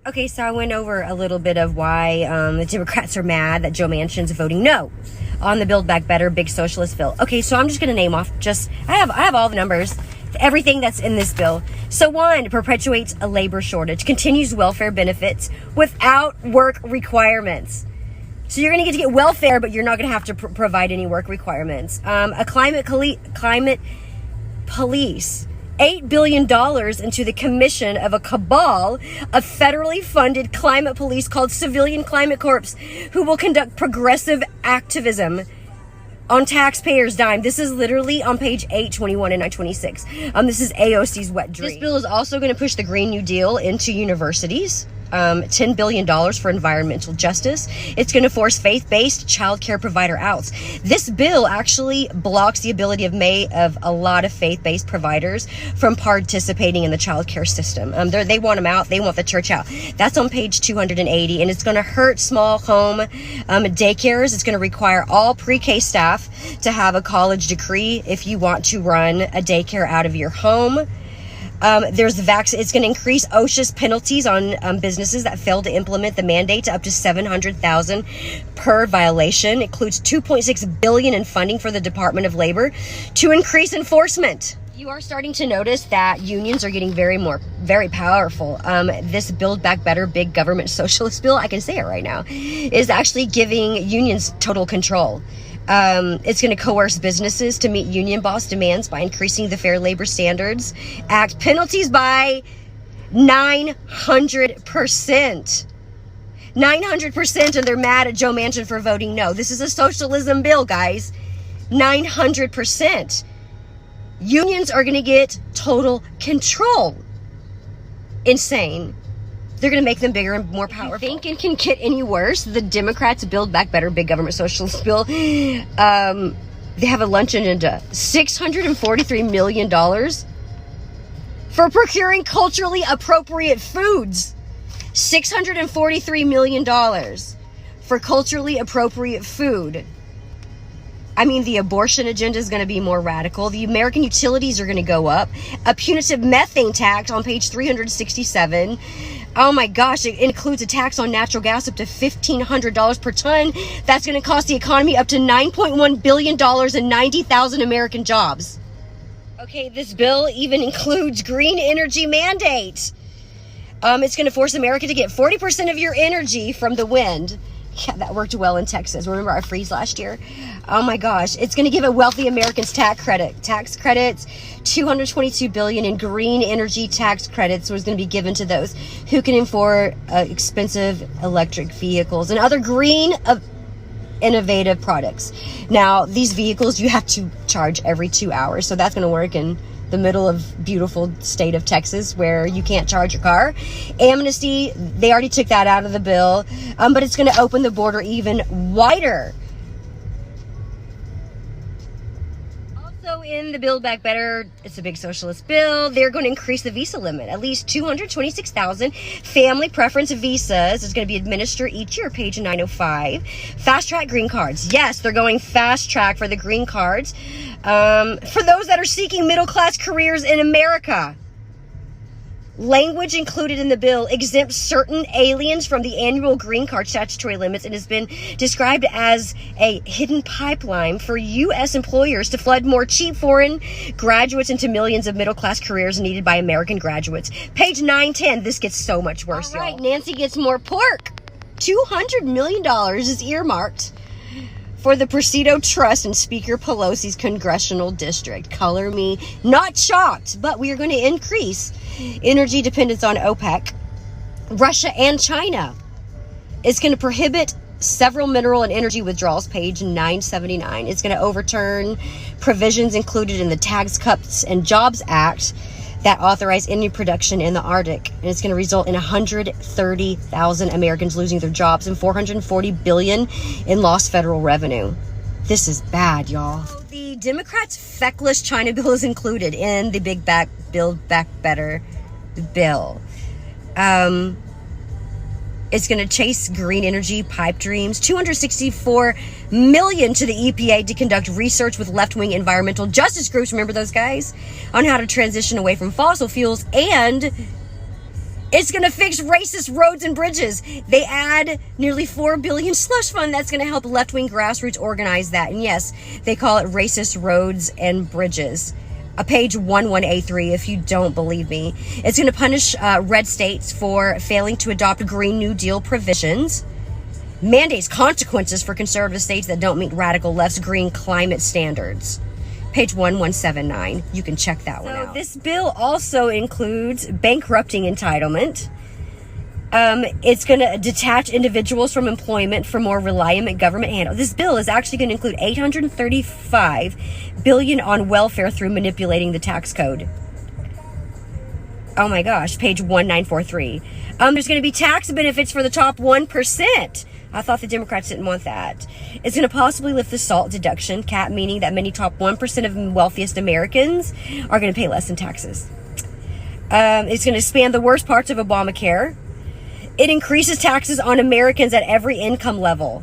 Okay, so I went over a little bit of why the Democrats are mad that Joe Manchin's voting no on the Build Back Better big socialist bill. Okay, so I'm just going to name off I have all the numbers, everything that's in this bill. So 1, perpetuates a labor shortage, continues welfare benefits without work requirements. So you're going to get welfare, but you're not going to have to provide any work requirements. A climate police. $8 billion into the commission of a cabal of federally funded climate police called Civilian Climate Corps, who will conduct progressive activism on taxpayers' dime. This is literally on page 821 and 926. This is AOC's wet dream. This bill is also going to push the Green New Deal into universities. $10 billion for environmental justice. It's going to force faith-based childcare provider outs. This bill actually blocks the ability of a lot of faith-based providers from participating in the childcare system. They want them out. They want the church out. That's on page 280, and it's going to hurt small home daycares. It's going to require all pre-K staff to have a college degree if you want to run a daycare out of your home. It's going to increase OSHA's penalties on businesses that fail to implement the mandate to up to $700,000 per violation. It includes $2.6 billion in funding for the Department of Labor to increase enforcement. You are starting to notice that unions are getting very powerful. This Build Back Better big government socialist bill, I can say it right now, is actually giving unions total control. It's going to coerce businesses to meet union boss demands by increasing the Fair Labor Standards Act penalties by 900%. 900%, and they're mad at Joe Manchin for voting no. This is a socialism bill, guys. 900%. Unions are going to get total control. Insane. They're going to make them bigger and more powerful. If you think it can get any worse, the Democrats Build Back Better big government socialist bill, they have a lunch agenda. $643 million for procuring culturally appropriate foods. $643 million for culturally appropriate food. I mean, the abortion agenda is going to be more radical. The American utilities are going to go up. A punitive methane tax on page 367. Oh my gosh, it includes a tax on natural gas up to $1,500 per ton. That's going to cost the economy up to $9.1 billion and 90,000 American jobs. Okay, this bill even includes green energy mandate. It's going to force America to get 40% of your energy from the wind. Yeah, that worked well in Texas. Remember our freeze last year? Oh my gosh. It's going to give a wealthy Americans tax credits. $222 billion in green energy tax credits was going to be given to those who can afford expensive electric vehicles and other green innovative products. Now, these vehicles you have to charge every 2 hours. So that's going to work in the middle of beautiful state of Texas where you can't charge your car. Amnesty, they already took that out of the bill, but it's going to open the border even wider. Also in the Build Back Better, it's a big socialist bill. They're going to increase the visa limit. At least 226,000 family preference visas is going to be administered each year, page 905. Fast track green cards. Yes, they're going fast track for the green cards. For those that are seeking middle-class careers in America. Language included in the bill exempts certain aliens from the annual green card statutory limits and has been described as a hidden pipeline for U.S. employers to flood more cheap foreign graduates into millions of middle-class careers needed by American graduates. Page 910, this gets so much worse, y'all. All right, Nancy gets more pork. $200 million is earmarked for the Presidio Trust in Speaker Pelosi's congressional district. Color me not shocked, but we are going to increase energy dependence on OPEC, Russia, and China. It's going to prohibit several mineral and energy withdrawals, page 979. It's going to overturn provisions included in the Tax Cuts and Jobs Act that authorize energy production in the Arctic. And it's going to result in 130,000 Americans losing their jobs and $440 billion in lost federal revenue. This is bad, y'all. So the Democrats' feckless China bill is included in the Build Back Better bill. It's going to chase green energy pipe dreams. $264 million to the EPA to conduct research with left-wing environmental justice groups, remember those guys, on how to transition away from fossil fuels. And It's going to fix racist roads and bridges. They add nearly $4 billion slush fund that's going to help left-wing grassroots organize that. And yes, they call it racist roads and bridges. Page 11A3 if you don't believe me. It's going to punish red states for failing to adopt Green New Deal provisions. Mandates consequences for conservative states that don't meet radical left's green climate standards. Page 1179. You can check that one out. This bill also includes bankrupting entitlement. It's going to detach individuals from employment for more reliant government handle. This bill is actually going to include $835 billion on welfare through manipulating the tax code. Oh my gosh, page 1943. There's going to be tax benefits for the top 1%. I thought the Democrats didn't want that. It's going to possibly lift the SALT deduction cap, meaning that many top 1% of wealthiest Americans are going to pay less in taxes. It's going to expand the worst parts of Obamacare. It increases taxes on Americans at every income level.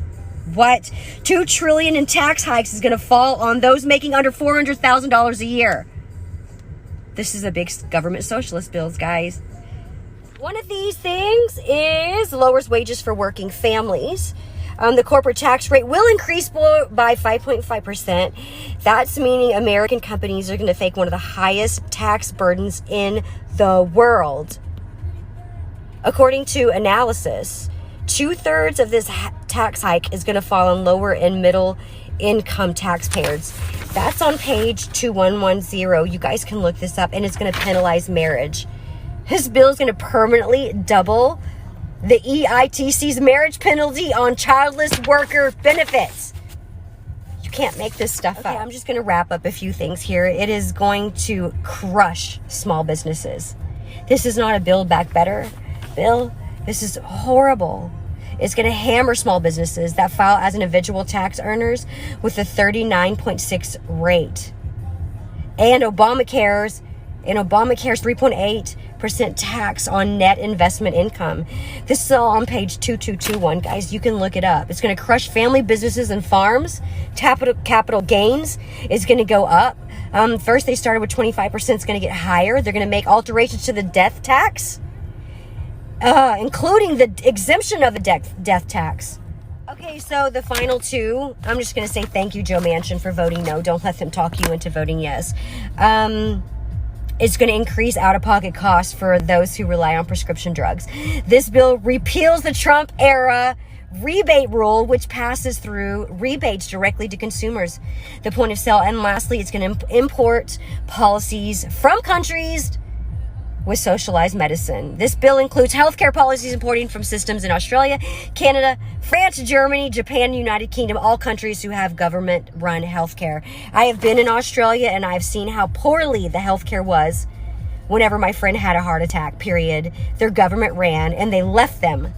What? $2 trillion in tax hikes is going to fall on those making under $400,000 a year. This is a big government socialist bill, guys. One of these things is lowers wages for working families. The corporate tax rate will increase by 5.5%. That's meaning American companies are going to face one of the highest tax burdens in the world. According to analysis, 2/3 of this tax hike is going to fall on lower and middle income taxpayers. That's on page 2110. You guys can look this up, and it's going to penalize marriage. This bill is going to permanently double the EITC's marriage penalty on childless worker benefits. You can't make this stuff up. I'm just going to wrap up a few things here. It is going to crush small businesses. This is not a Build Back Better bill. This is horrible. It's going to hammer small businesses that file as individual tax earners with a 39.6 rate. And Obamacare's 3.8% tax on net investment income. This is all on page 2221, guys. You can look it up. It's going to crush family businesses and farms. Capital gains is going to go up. First, they started with 25%. It's going to get higher. They're going to make alterations to the death tax, including the exemption of the death tax. Okay, so the final two, I'm just going to say thank you, Joe Manchin, for voting no. Don't let them talk you into voting yes. It's going to increase out-of-pocket costs for those who rely on prescription drugs. This bill repeals the Trump-era rebate rule, which passes through rebates directly to consumers, the point of sale. And lastly, it's going to import policies from countries with socialized medicine. This bill includes healthcare policies importing from systems in Australia, Canada, France, Germany, Japan, United Kingdom, all countries who have government-run healthcare. I have been in Australia, and I've seen how poorly the healthcare was whenever my friend had a heart attack, period. Their government ran, and they left them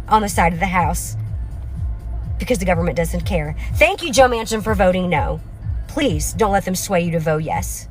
on the side of the house because the government doesn't care. Thank you, Joe Manchin, for voting no. Please don't let them sway you to vote yes.